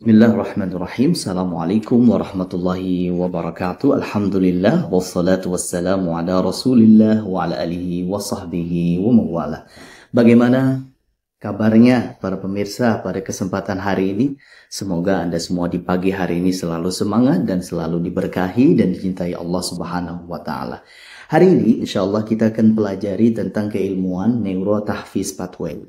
Bismillahirrahmanirrahim. Assalamualaikum warahmatullahi wabarakatuh. Alhamdulillah wassalatu wassalamu ala Rasulillah wa ala alihi wa sahbihi wa mawala. Bagaimana kabarnya para pemirsa pada kesempatan hari ini? Semoga Anda semua di pagi hari ini selalu semangat dan selalu diberkahi dan dicintai Allah Subhanahu wa taala. Hari ini insyaallah kita akan pelajari tentang keilmuan neurotahfiz pathway.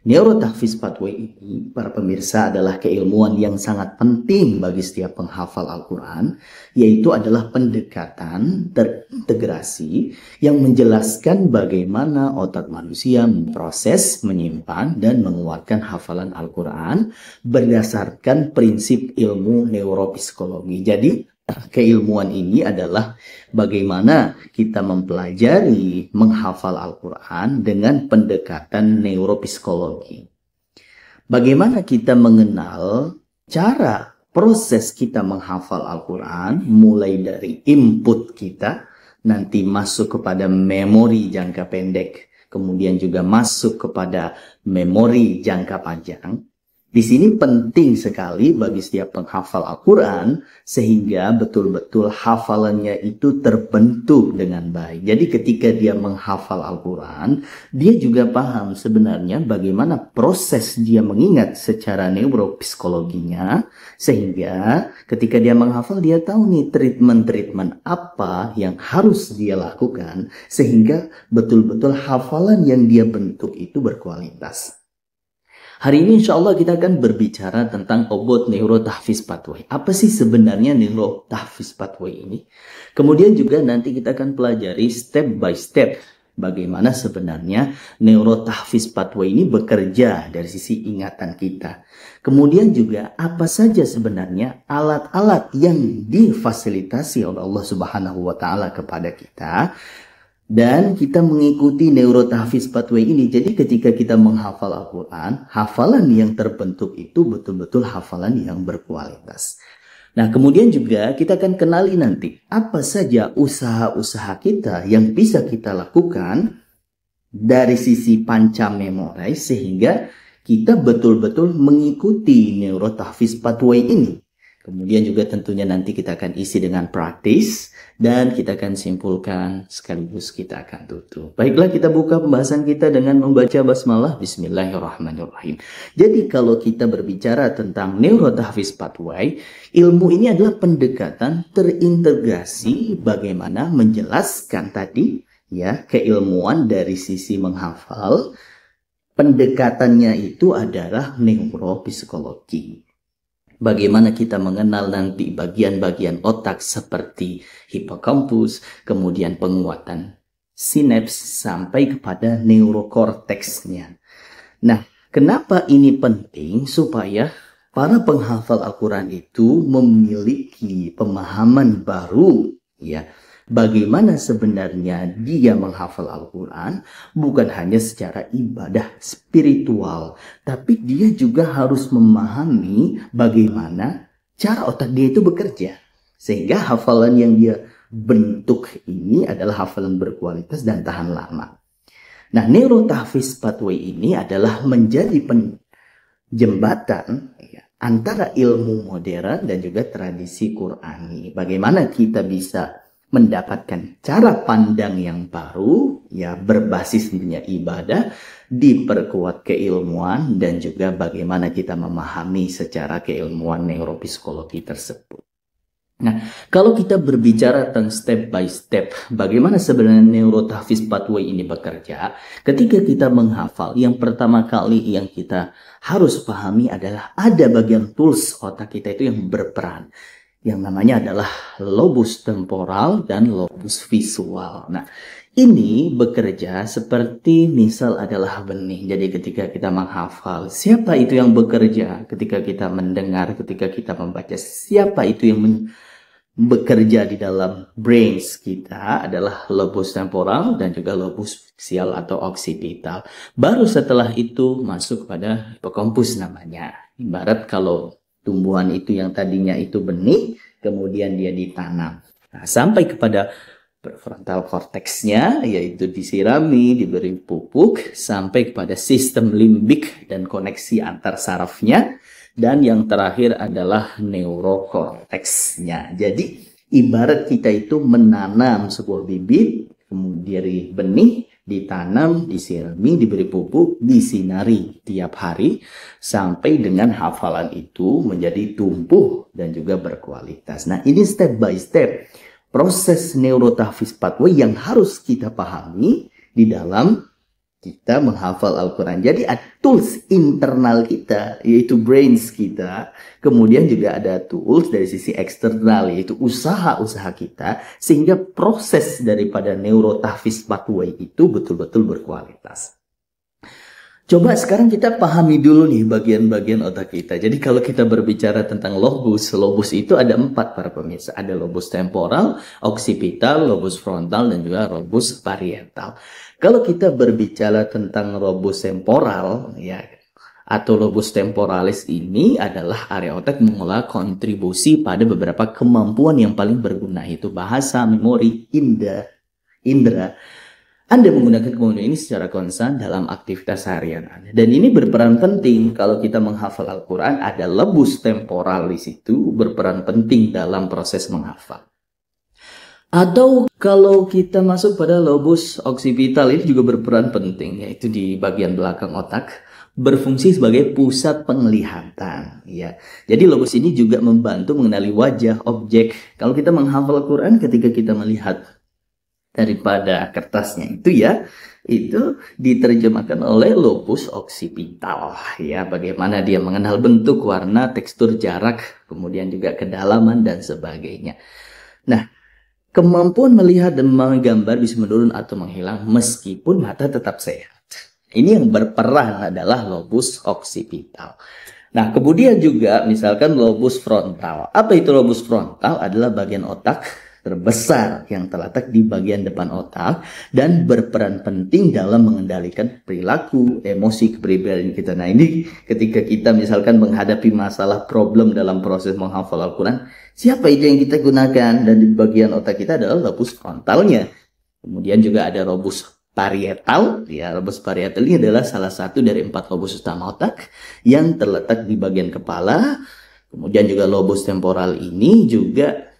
Neurotahfiz pathway ini, para pemirsa, adalah keilmuan yang sangat penting bagi setiap penghafal Al-Quran, yaitu adalah pendekatan terintegrasi yang menjelaskan bagaimana otak manusia memproses, menyimpan, dan menguatkan hafalan Al-Quran berdasarkan prinsip ilmu neuropsikologi. Jadi, keilmuan ini adalah bagaimana kita mempelajari menghafal Al-Quran dengan pendekatan neuropsikologi. Bagaimana kita mengenal cara proses kita menghafal Al-Quran mulai dari input kita, nanti masuk kepada memori jangka pendek, kemudian juga masuk kepada memori jangka panjang. Di sini penting sekali bagi setiap penghafal Al-Quran sehingga betul-betul hafalannya itu terbentuk dengan baik. Jadi ketika dia menghafal Al-Quran, dia juga paham sebenarnya bagaimana proses dia mengingat secara neuropsikologinya, sehingga ketika dia menghafal dia tahu nih treatment-treatment apa yang harus dia lakukan sehingga betul-betul hafalan yang dia bentuk itu berkualitas. Hari ini insya Allah kita akan berbicara tentang obat neurotahfiz pathway. Apa sih sebenarnya neurotahfiz pathway ini? Kemudian juga nanti kita akan pelajari step by step bagaimana sebenarnya neurotahfiz pathway ini bekerja dari sisi ingatan kita. Kemudian juga apa saja sebenarnya alat-alat yang difasilitasi oleh Allah Subhanahu wa taala kepada kita. Dan kita mengikuti neurotahfiz pathway ini. Jadi ketika kita menghafal Al-Quran, hafalan yang terbentuk itu betul-betul hafalan yang berkualitas. Nah, kemudian juga kita akan kenali nanti apa saja usaha-usaha kita yang bisa kita lakukan dari sisi panca memorize sehingga kita betul-betul mengikuti neurotahfiz pathway ini. Kemudian juga tentunya nanti kita akan isi dengan praktis dan kita akan simpulkan sekaligus kita akan tutup. Baiklah, kita buka pembahasan kita dengan membaca basmalah. Bismillahirrahmanirrahim. Jadi kalau kita berbicara tentang neurotahfiz pathway, ilmu ini adalah pendekatan terintegrasi bagaimana menjelaskan tadi ya keilmuan dari sisi menghafal. Pendekatannya itu adalah neuropsikologi. Bagaimana kita mengenal nanti bagian-bagian otak seperti hipokampus, kemudian penguatan sinaps sampai kepada neurokorteksnya. Nah, kenapa ini penting? Supaya para penghafal Al-Quran itu memiliki pemahaman baru, ya. Bagaimana sebenarnya dia menghafal Al-Quran bukan hanya secara ibadah spiritual, tapi dia juga harus memahami bagaimana cara otak dia itu bekerja. Sehingga hafalan yang dia bentuk ini adalah hafalan berkualitas dan tahan lama. Nah, neurotahfiz pathway ini adalah menjadi jembatan ya, antara ilmu modern dan juga tradisi Qurani. Bagaimana kita bisa mendapatkan cara pandang yang baru, ya berbasis dunia ibadah, diperkuat keilmuan, dan juga bagaimana kita memahami secara keilmuan neuropsikologi tersebut. Nah, kalau kita berbicara tentang step by step, bagaimana sebenarnya neurotahfiz pathway ini bekerja? Ketika kita menghafal, yang pertama kali yang kita harus pahami adalah ada bagian tools otak kita itu yang berperan. Yang namanya adalah lobus temporal dan lobus visual. Nah, ini bekerja seperti misal adalah benih. Jadi ketika kita menghafal, siapa itu yang bekerja? Ketika kita mendengar, ketika kita membaca, siapa itu yang bekerja di dalam brains kita adalah lobus temporal dan juga lobus visual atau occipital. Baru setelah itu masuk pada hipokampus namanya. Ibarat kalau tumbuhan itu yang tadinya itu benih, kemudian dia ditanam. Nah, sampai kepada prefrontal cortexnya, yaitu disirami, diberi pupuk, sampai kepada sistem limbik dan koneksi antar sarafnya. Dan yang terakhir adalah neurokorteksnya. Jadi ibarat kita itu menanam sebuah bibit, kemudian dari benih, ditanam, disirami, diberi pupuk, disinari tiap hari, sampai dengan hafalan itu menjadi tumbuh dan juga berkualitas. Nah, ini step by step proses neurotahfiz pathway yang harus kita pahami di dalam kita menghafal Al-Quran. Jadi ada tools internal kita, yaitu brains kita. Kemudian juga ada tools dari sisi eksternal, yaitu usaha-usaha kita. Sehingga proses daripada neurotahfiz pathway itu betul-betul berkualitas. Coba sekarang kita pahami dulu nih bagian-bagian otak kita. Jadi kalau kita berbicara tentang lobus itu ada 4 para pemirsa. Ada lobus temporal, occipital, lobus frontal, dan juga lobus parietal. Kalau kita berbicara tentang lobus temporal, ya, atau lobus temporalis ini adalah area otak mengolah kontribusi pada beberapa kemampuan yang paling berguna, yaitu bahasa, memori, indera. Anda menggunakan kemampuan ini secara konstan dalam aktivitas harian Anda. Dan ini berperan penting kalau kita menghafal Al-Quran, ada lobus temporal di situ berperan penting dalam proses menghafal. Atau kalau kita masuk pada lobus occipital, ini juga berperan penting, yaitu di bagian belakang otak, berfungsi sebagai pusat penglihatan. Ya. Jadi lobus ini juga membantu mengenali wajah, objek. Kalau kita menghafal Al-Quran, ketika kita melihat daripada kertasnya itu ya, itu diterjemahkan oleh lobus occipital, ya, bagaimana dia mengenal bentuk, warna, tekstur, jarak, kemudian juga kedalaman dan sebagainya. Nah, kemampuan melihat dan menggambar bisa menurun atau menghilang meskipun mata tetap sehat. Ini yang berperan adalah lobus occipital. Nah, kemudian juga misalkan lobus frontal. Apa itu lobus frontal? Adalah bagian otak terbesar yang terletak di bagian depan otak dan berperan penting dalam mengendalikan perilaku, emosi, kepribadian kita. Nah, ini ketika kita misalkan menghadapi masalah problem dalam proses menghafal Al-Quran, siapa itu yang kita gunakan? Dan di bagian otak kita adalah lobus frontalnya. Kemudian juga ada lobus parietal. Ya, lobus parietal ini adalah salah satu dari 4 lobus utama otak yang terletak di bagian kepala. Kemudian juga lobus temporal ini juga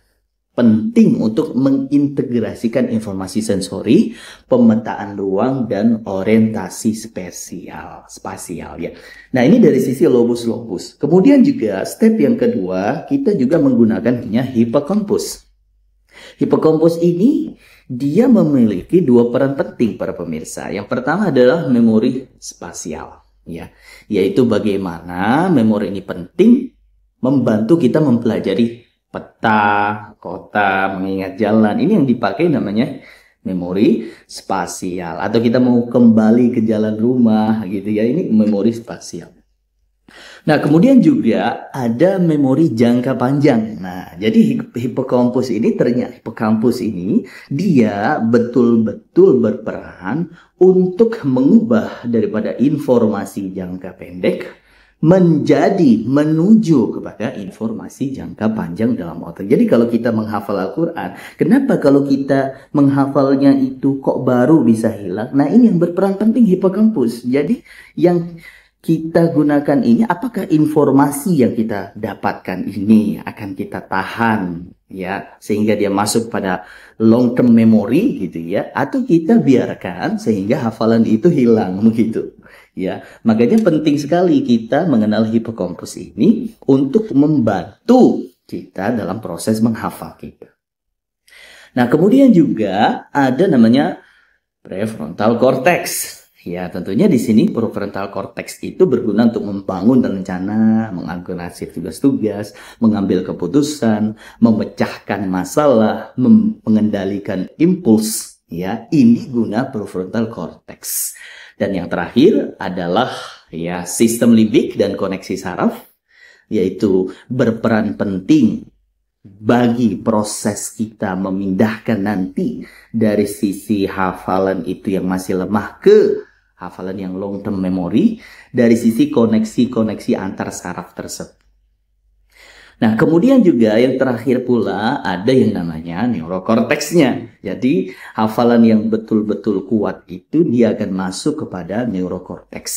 penting untuk mengintegrasikan informasi sensori, pemetaan ruang, dan orientasi spasial ya. Nah, ini dari sisi lobus-lobus. Kemudian juga step yang kedua, kita juga menggunakan hipokampus. Hipokampus ini dia memiliki 2 peran penting para pemirsa. Yang pertama adalah memori spasial, ya, yaitu bagaimana memori ini penting membantu kita mempelajari peta, kota, mengingat jalan. Ini yang dipakai namanya memori spasial. Atau kita mau kembali ke jalan rumah gitu ya, ini memori spasial. Nah, kemudian juga ada memori jangka panjang. Nah, jadi hipokampus ini dia betul-betul berperan untuk mengubah daripada informasi jangka pendek menuju kepada informasi jangka panjang dalam otak. Jadi kalau kita menghafal Al-Quran, kenapa kalau kita menghafalnya itu kok baru bisa hilang? Nah, ini yang berperan penting hipokampus. Jadi yang kita gunakan ini, apakah informasi yang kita dapatkan ini akan kita tahan, ya, sehingga dia masuk pada long term memory gitu ya, atau kita biarkan sehingga hafalan itu hilang begitu. Ya, makanya penting sekali kita mengenal hipokampus ini untuk membantu kita dalam proses menghafal kita. Nah, kemudian juga ada namanya prefrontal cortex. Ya, tentunya di sini prefrontal cortex itu berguna untuk membangun rencana, mengakomodir tugas-tugas, mengambil keputusan, memecahkan masalah, mengendalikan impuls. Ya, ini guna prefrontal cortex. Dan yang terakhir adalah ya sistem limbik dan koneksi saraf, yaitu berperan penting bagi proses kita memindahkan nanti dari sisi hafalan itu yang masih lemah ke hafalan yang long term memory dari sisi koneksi-koneksi antar saraf tersebut. Nah, kemudian juga yang terakhir pula ada yang namanya neurokorteksnya. Jadi, hafalan yang betul-betul kuat itu dia akan masuk kepada neurokorteks.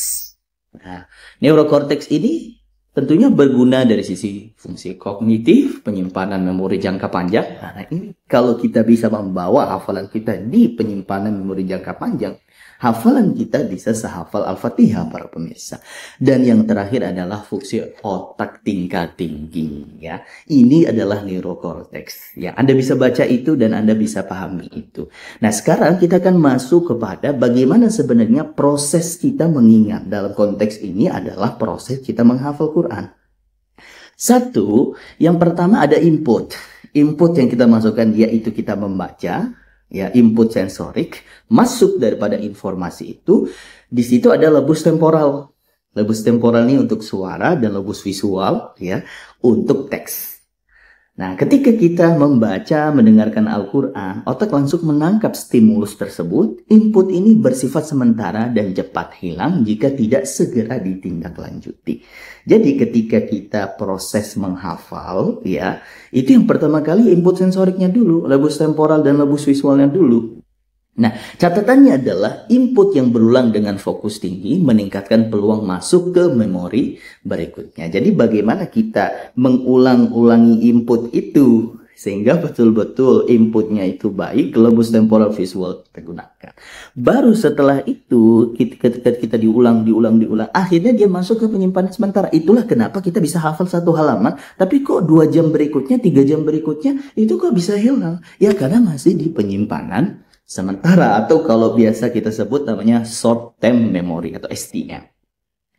Nah, neurokorteks ini tentunya berguna dari sisi fungsi kognitif, penyimpanan memori jangka panjang. Nah, ini kalau kita bisa membawa hafalan kita di penyimpanan memori jangka panjang, hafalan kita bisa sehafal Al-Fatihah para pemirsa. Dan yang terakhir adalah fungsi otak tingkat tinggi ya. Ini adalah neurokorteks. Ya, Anda bisa baca itu dan Anda bisa pahami itu. Nah, sekarang kita akan masuk kepada bagaimana sebenarnya proses kita mengingat. Dalam konteks ini adalah proses kita menghafal Quran. Satu, yang pertama ada input. Input yang kita masukkan yaitu kita membaca. Ya, input sensorik masuk daripada informasi itu. Di situ ada lobus temporal. Lobus temporal ini untuk suara dan lobus visual ya untuk teks. Nah, ketika kita membaca, mendengarkan Al-Quran, otak langsung menangkap stimulus tersebut. Input ini bersifat sementara dan cepat hilang jika tidak segera ditindaklanjuti. Jadi ketika kita proses menghafal, ya, itu yang pertama kali input sensoriknya dulu, lobus temporal dan lobus visualnya dulu. Nah, catatannya adalah input yang berulang dengan fokus tinggi meningkatkan peluang masuk ke memori berikutnya. Jadi bagaimana kita mengulang-ulangi input itu sehingga betul-betul inputnya itu baik, lobus temporal visual kita gunakan. Baru setelah itu ketika kita diulang, akhirnya dia masuk ke penyimpanan sementara. Itulah kenapa kita bisa hafal satu halaman, tapi kok 2 jam berikutnya, 3 jam berikutnya itu kok bisa hilang? Ya karena masih di penyimpanan sementara, atau kalau biasa kita sebut namanya short term memory atau STM.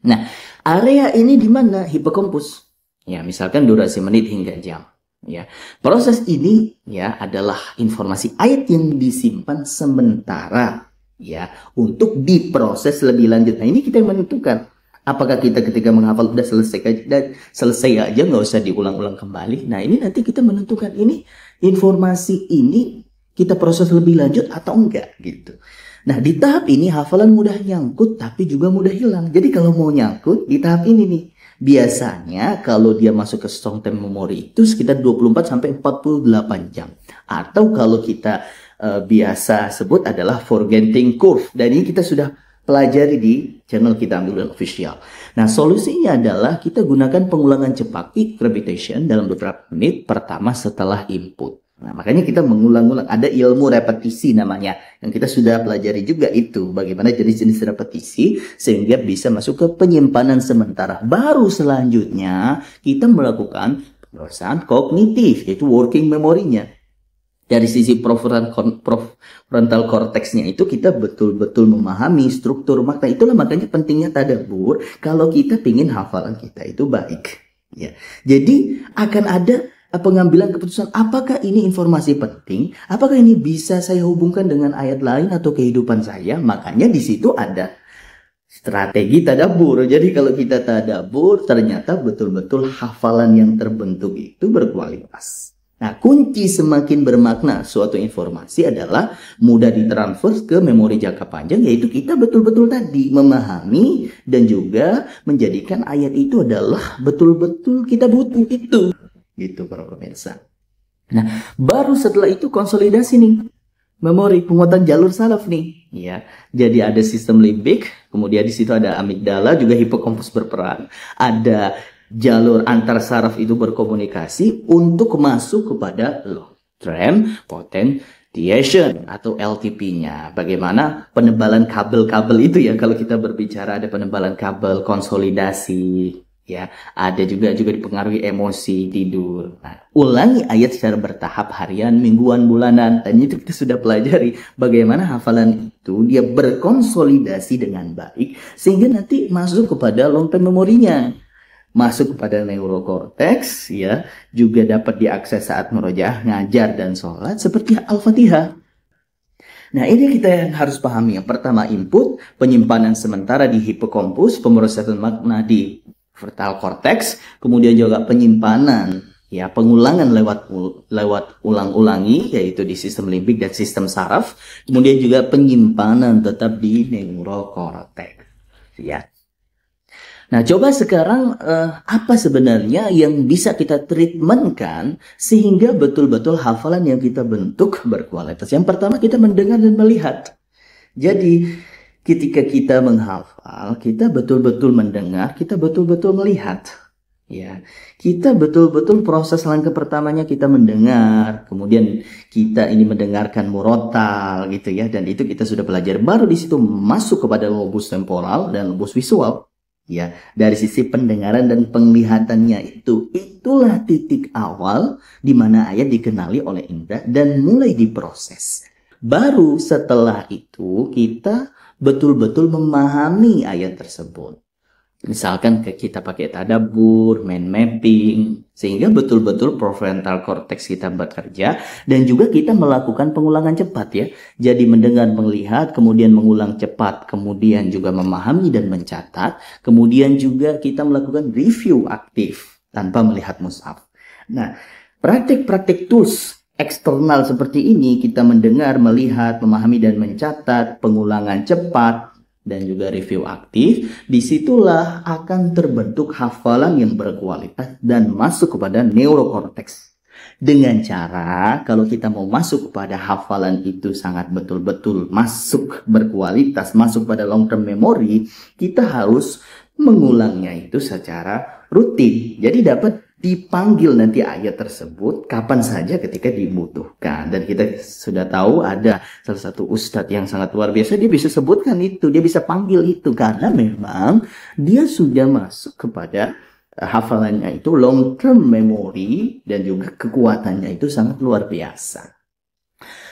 Nah, area ini di mana? Hipokampus. Ya, misalkan durasi menit hingga jam. Ya, proses ini ya adalah informasi ayat yang disimpan sementara ya untuk diproses lebih lanjut. Nah, ini kita yang menentukan. Apakah kita ketika menghafal udah selesai aja nggak usah diulang-ulang kembali. Nah, ini nanti kita menentukan ini informasi ini kita proses lebih lanjut atau enggak gitu. Nah, di tahap ini hafalan mudah nyangkut tapi juga mudah hilang. Jadi kalau mau nyangkut di tahap ini nih, biasanya kalau dia masuk ke long term memory itu sekitar 24 sampai 48 jam. Atau kalau kita biasa sebut adalah forgetting curve. Dan ini kita sudah pelajari di channel kita Ambil Official. Nah, solusinya adalah kita gunakan pengulangan cepat, quick repetition dalam beberapa menit pertama setelah input. Nah, makanya kita mengulang-ulang. Ada ilmu repetisi namanya. Yang kita sudah pelajari juga itu. Bagaimana jenis-jenis repetisi. Sehingga bisa masuk ke penyimpanan sementara. Baru selanjutnya kita melakukan pemrosesan kognitif. Yaitu working memorinya. Dari sisi prefrontal cortexnya itu kita betul-betul memahami struktur makna. Itulah makanya pentingnya tadabbur. Kalau kita ingin hafalan kita itu baik. Ya. Jadi akan ada pengambilan keputusan, apakah ini informasi penting, apakah ini bisa saya hubungkan dengan ayat lain atau kehidupan saya. Makanya di situ ada strategi tadabbur. Jadi kalau kita tadabbur, ternyata betul-betul hafalan yang terbentuk itu berkualitas. Nah, kunci semakin bermakna suatu informasi adalah mudah ditransfer ke memori jangka panjang, yaitu kita betul-betul tadi memahami dan juga menjadikan ayat itu adalah betul-betul kita butuh itu. Gitu para pemirsa. Nah, baru setelah itu konsolidasi nih memori, penguatan jalur saraf nih ya. Jadi ada sistem limbik, kemudian di situ ada amigdala, juga hipokampus berperan, ada jalur antar saraf itu berkomunikasi untuk masuk kepada long term potentiation atau LTP-nya. Bagaimana penebalan kabel-kabel itu ya, kalau kita berbicara ada penebalan kabel, konsolidasi ya, ada juga dipengaruhi emosi, tidur. Nah, ulangi ayat secara bertahap harian, mingguan, bulanan. Dan itu kita sudah pelajari bagaimana hafalan itu dia berkonsolidasi dengan baik sehingga nanti masuk kepada long term memorinya. Masuk kepada neurokorteks ya, juga dapat diakses saat murojaah, ngajar dan sholat seperti Al-Fatihah. Nah, ini kita yang harus pahami. Yang pertama input, penyimpanan sementara di hipokampus, pemrosesan makna di frontal cortex, kemudian juga penyimpanan ya, pengulangan lewat ulang-ulangi yaitu di sistem limbik dan sistem saraf, kemudian juga penyimpanan tetap di neurokorteks ya. Nah, coba sekarang apa sebenarnya yang bisa kita treatmentkan sehingga betul-betul hafalan yang kita bentuk berkualitas. Yang pertama kita mendengar dan melihat. Jadi ketika kita menghafal, kita betul-betul mendengar, kita betul-betul melihat. Ya, kita betul-betul proses langkah pertamanya kita mendengar, kemudian kita ini mendengarkan murotal gitu ya, dan itu kita sudah belajar. Baru di situ masuk kepada lobus temporal dan lobus visual. Ya, dari sisi pendengaran dan penglihatannya itulah titik awal di mana ayat dikenali oleh indera dan mulai diproses. Baru setelah itu kita betul-betul memahami ayat tersebut. Misalkan kita pakai tadabbur, mind mapping, sehingga betul-betul prefrontal cortex kita bekerja dan juga kita melakukan pengulangan cepat ya. Jadi mendengar, melihat, kemudian mengulang cepat, kemudian juga memahami dan mencatat, kemudian juga kita melakukan review aktif tanpa melihat mushaf. Nah, praktik-praktik tools eksternal seperti ini, kita mendengar, melihat, memahami dan mencatat, pengulangan cepat, dan juga review aktif, disitulah akan terbentuk hafalan yang berkualitas dan masuk kepada neurokorteks. Dengan cara, kalau kita mau masuk kepada hafalan itu sangat betul-betul masuk berkualitas, masuk pada long term memory, kita harus mengulangnya itu secara rutin. Jadi dapat dipanggil nanti ayat tersebut kapan saja ketika dibutuhkan. Dan kita sudah tahu ada salah satu ustadz yang sangat luar biasa, dia bisa sebutkan itu, dia bisa panggil itu karena memang dia sudah masuk kepada hafalannya itu long term memory dan juga kekuatannya itu sangat luar biasa.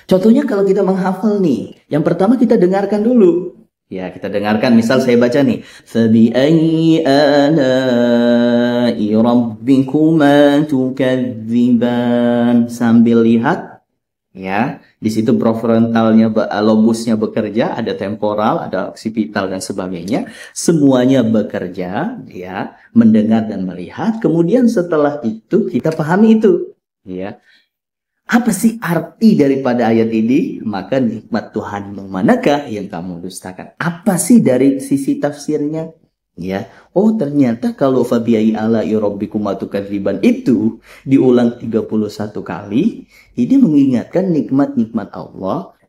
Contohnya kalau kita menghafal nih, yang pertama kita dengarkan dulu. Ya, kita dengarkan, misal saya baca nih, فَبِأَيِّ آلَاءِ رَبِّكُمَا تُكَذِّبَانِ, sambil lihat ya, di situ prefrontalnya, lobusnya bekerja, ada temporal, ada occipital dan sebagainya, semuanya bekerja ya, mendengar dan melihat. Kemudian setelah itu kita pahami itu ya. Apa sih arti daripada ayat ini? Maka nikmat Tuhanmu manakah yang kamu dustakan? Apa sih dari sisi tafsirnya? Ya, oh ternyata kalau fabi'ai ala'i rabbikuma tukadziban itu diulang 31 kali, ini mengingatkan nikmat-nikmat Allah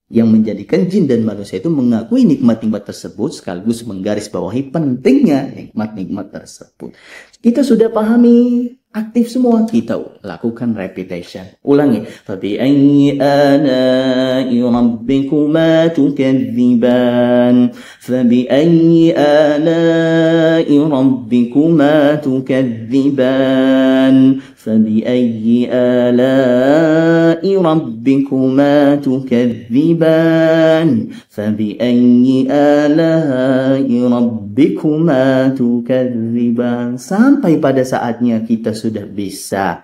yang menjadikan jin dan manusia itu mengakui nikmat-nikmat tersebut sekaligus menggarisbawahi pentingnya nikmat-nikmat tersebut. Kita sudah pahami aktif semua, kita lakukan repetition. Ulangi. Fabi'ayyi ala'i rabbikuma tukadziban. Fabi'ayyi ala'i rabbikuma tukadziban. Fabi'ayyi ala'i rabbikuma tukadziban. Fabi'ayyi ala'i rabbikuma tukadziban. Sampai pada saatnya kita sudah bisa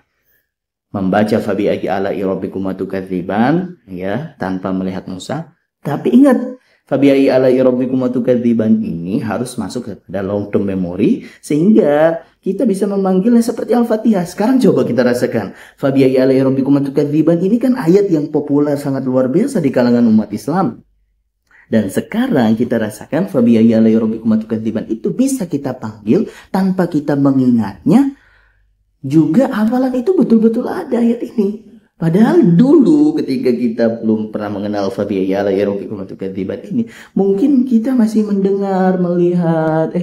membaca fabi'ayyi ala'i rabbikuma tukadziban ya, tanpa melihat mushaf. Tapi ingat, fabi'ayyi ala'i rabbikuma tukadziban ini harus masuk ke dalam long term memory sehingga kita bisa memanggilnya seperti Al-Fatihah. Sekarang coba kita rasakan. Fabi'ayyi ala'i rabbikuma tukadziban ini kan ayat yang populer sangat luar biasa di kalangan umat Islam. Dan sekarang kita rasakan fabi'ayyi ala'i rabbikuma tukadziban itu bisa kita panggil tanpa kita mengingatnya. Juga hafalan itu betul-betul ada ayat ini. Padahal dulu ketika kita belum pernah mengenal fabi'ayyi ala'i rabbikuma tukadziban ini, mungkin kita masih mendengar, melihat,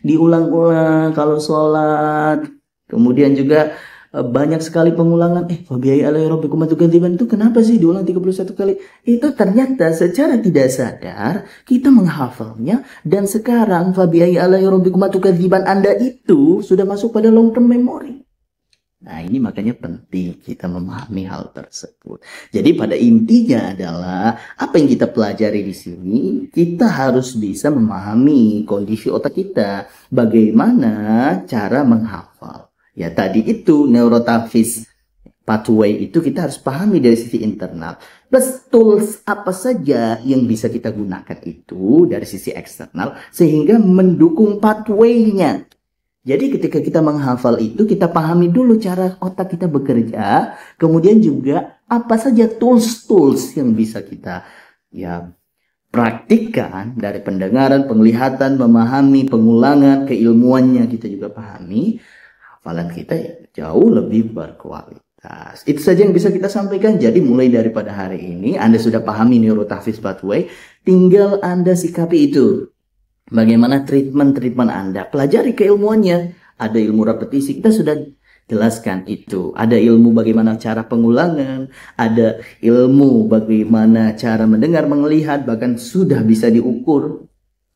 diulang-ulang kalau sholat. Kemudian juga banyak sekali pengulangan, fabi'ayyi ala'i rabbikuma tukadziban itu kenapa sih diulang 31 kali? Itu ternyata secara tidak sadar kita menghafalnya, dan sekarang fabi'ayyi ala'i rabbikuma tukadziban Anda itu sudah masuk pada long term memory. Nah, ini makanya penting kita memahami hal tersebut. Jadi pada intinya adalah apa yang kita pelajari di sini, kita harus bisa memahami kondisi otak kita, bagaimana cara menghafal. Ya tadi itu neurotafis pathway itu kita harus pahami dari sisi internal. Plus tools apa saja yang bisa kita gunakan itu dari sisi eksternal sehingga mendukung pathway-nya. Jadi ketika kita menghafal itu, kita pahami dulu cara otak kita bekerja, kemudian juga apa saja tools-tools yang bisa kita praktikkan dari pendengaran, penglihatan, memahami, pengulangan, keilmuannya kita juga pahami, hafalan kita jauh lebih berkualitas. Itu saja yang bisa kita sampaikan. Jadi mulai daripada hari ini, Anda sudah pahami neurotafis pathway, tinggal Anda sikapi itu. Bagaimana treatment Anda? Pelajari keilmuannya. ada ilmu repetisi, kita sudah jelaskan itu. Ada ilmu bagaimana cara pengulangan, ada ilmu bagaimana cara mendengar, melihat, bahkan sudah bisa diukur.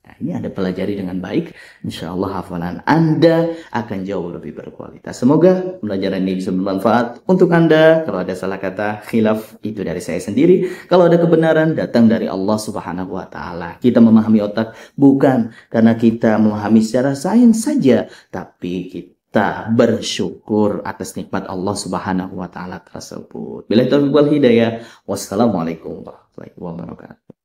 Nah, ini Anda pelajari dengan baik, insya Allah hafalan Anda akan jauh lebih berkualitas. Semoga pelajaran ini bisa bermanfaat untuk Anda. Kalau ada salah kata, khilaf, itu dari saya sendiri. Kalau ada kebenaran, datang dari Allah Subhanahu wa Ta'ala. Kita memahami otak bukan karena kita memahami secara sains saja, tapi kita bersyukur atas nikmat Allah Subhanahu wa Ta'ala tersebut. Bila taufiq wal hidayah, wassalamualaikum warahmatullahi wabarakatuh.